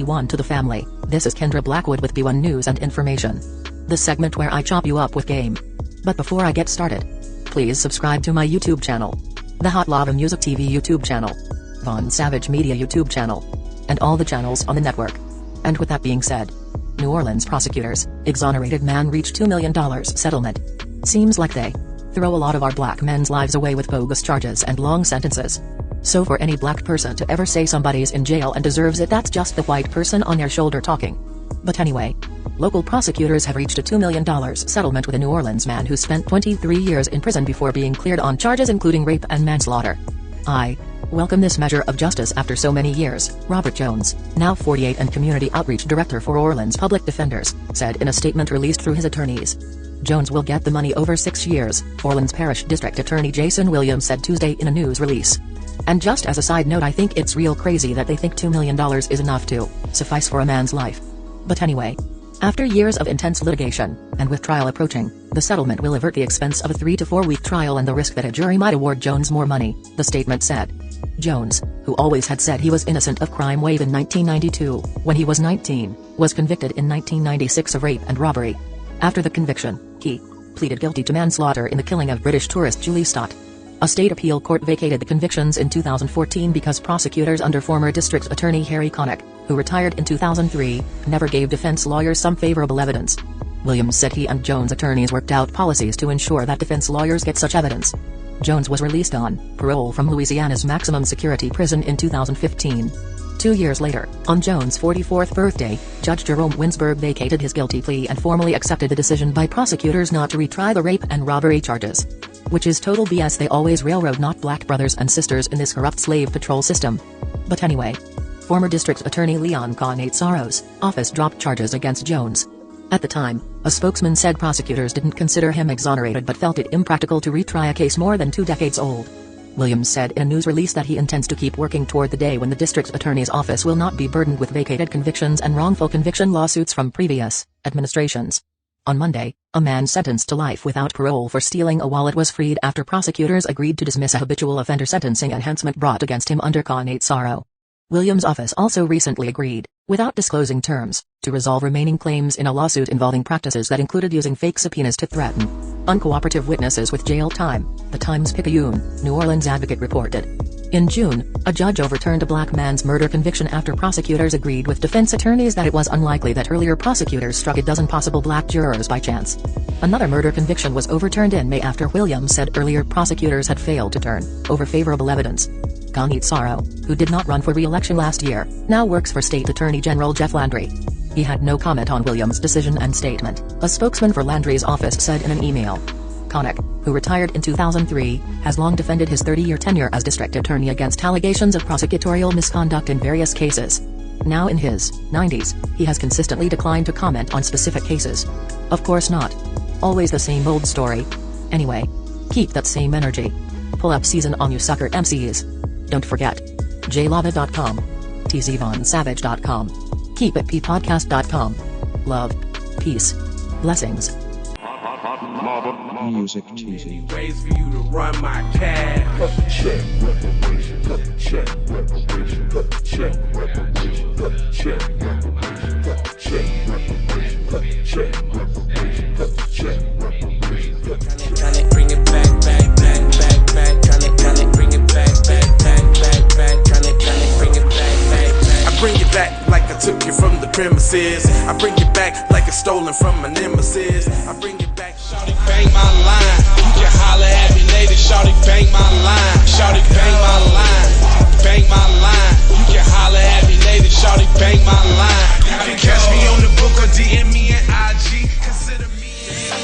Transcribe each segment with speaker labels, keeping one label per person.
Speaker 1: B1 to the family. This is Kendra Blackwood with B1 News and Information. The segment where I chop you up with game. But before I get started, please subscribe to my YouTube channel, the Hot Lava Music TV YouTube channel, Von Savage Media YouTube channel, and all the channels on the network. And with that being said, New Orleans prosecutors, exonerated man reached $2 million settlement. Seems like they throw a lot of our black men's lives away with bogus charges and long sentences. So for any black person to ever say somebody's in jail and deserves it, that's just the white person on your shoulder talking. But anyway, local prosecutors have reached a $2 million settlement with a New Orleans man who spent 23 years in prison before being cleared on charges including rape and manslaughter. I welcome this measure of justice after so many years, Robert Jones, now 48 and Community Outreach Director for Orleans Public Defenders, said in a statement released through his attorneys. Jones will get the money over 6 years, Orleans Parish District Attorney Jason Williams said Tuesday in a news release. And just as a side note, I think it's real crazy that they think $2 million is enough to suffice for a man's life. But anyway, after years of intense litigation, and with trial approaching, the settlement will avert the expense of a 3 to 4 week trial and the risk that a jury might award Jones more money, the statement said. Jones, who always had said he was innocent of crime wave in 1992, when he was 19, was convicted in 1996 of rape and robbery. After the conviction, he pleaded guilty to manslaughter in the killing of British tourist Julie Stott. A state appeal court vacated the convictions in 2014 because prosecutors under former district attorney Harry Connick, who retired in 2003, never gave defense lawyers some favorable evidence. Williams said he and Jones' attorneys worked out policies to ensure that defense lawyers get such evidence. Jones was released on parole from Louisiana's maximum security prison in 2015. 2 years later, on Jones' 44th birthday, Judge Jerome Winsberg vacated his guilty plea and formally accepted the decision by prosecutors not to retry the rape and robbery charges. Which is total BS. They always railroad not black brothers and sisters in this corrupt slave patrol system. But anyway, former district attorney Leon Canatsaro's office dropped charges against Jones. At the time, a spokesman said prosecutors didn't consider him exonerated but felt it impractical to retry a case more than 2 decades old. Williams said in a news release that he intends to keep working toward the day when the district attorney's office will not be burdened with vacated convictions and wrongful conviction lawsuits from previous administrations. On Monday, a man sentenced to life without parole for stealing a wallet was freed after prosecutors agreed to dismiss a habitual offender sentencing enhancement brought against him under Canatsaro. Williams' office also recently agreed, without disclosing terms, to resolve remaining claims in a lawsuit involving practices that included using fake subpoenas to threaten uncooperative witnesses with jail time, the Times-Picayune, New Orleans Advocate reported. In June, a judge overturned a black man's murder conviction after prosecutors agreed with defense attorneys that it was unlikely that earlier prosecutors struck a dozen possible black jurors by chance. Another murder conviction was overturned in May after Williams said earlier prosecutors had failed to turn over favorable evidence. Canatsaro, who did not run for re-election last year, now works for State Attorney General Jeff Landry. He had no comment on Williams' decision and statement, a spokesman for Landry's office said in an email. Connick, who retired in 2003, has long defended his 30-year tenure as district attorney against allegations of prosecutorial misconduct in various cases. Now in his 90s, he has consistently declined to comment on specific cases. Of course not. Always the same old story. Anyway, keep that same energy. Pull up season on you sucker MCs. Don't forget, jlava.com, tzvonsavage.com, keepitppodcast.com. Love, peace, blessings.
Speaker 2: Music TV.
Speaker 3: Ways for you to run my cash.
Speaker 4: Check reparation. Check reparation. Check reparation. Check reparation. Check reparation. Check reparation. Check reparation.
Speaker 3: Tryna bring it back. Tryna bring it back. Tryna bring it back. I bring it back like I took you from the premises. I bring it back like it's stolen from my nemesis. I bring it back. Shawty bang my line. You can holler at me later. Shawty bang my line. Shawty bang my line. Bang my line. You can holler at me later. Shawty bang my line. You can catch me on the book or DM me at IG. Consider me.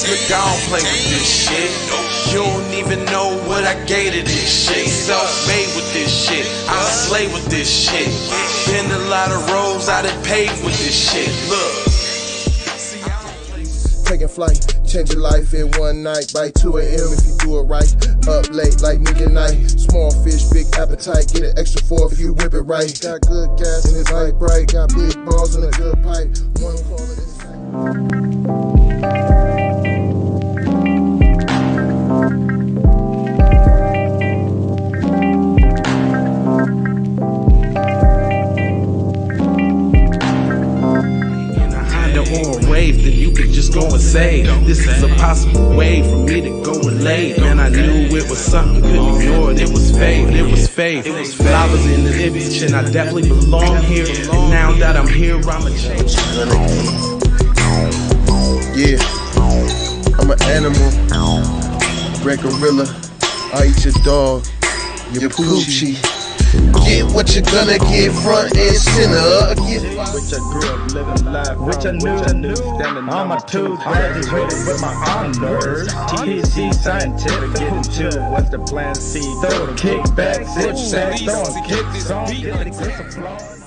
Speaker 3: Look, I don't play with this shit. You don't even know what I gave to this shit. Self-made with this shit. I slay with this shit. Been a lot of roads I done paved with this shit. Look.
Speaker 4: Taking flight, change your life in one night. By 2 a.m. if you do it right. Up late like midnight. Small fish, big appetite. Get an extra 4 if you whip it right. Got good gas in his light bright. Got big balls in a good pipe. One call it inside.
Speaker 3: say this is a possible way for me to go relate. Man, I knew it was something, couldn't ignore it. It was faith, it was faith. Flowers in the bitch, and I definitely belong here. And now that I'm here, I'ma change.
Speaker 4: Yeah, I'm an animal, red gorilla. I eat your dog, your poochie. Get what you're gonna get, front and center.
Speaker 2: Which I grew up living life, which I knew. Standing on my toes, graduated with my honors. THC scientific, getting to what's the plan? C, throw the kickback, zip sack, throwing kicks on, getting applause.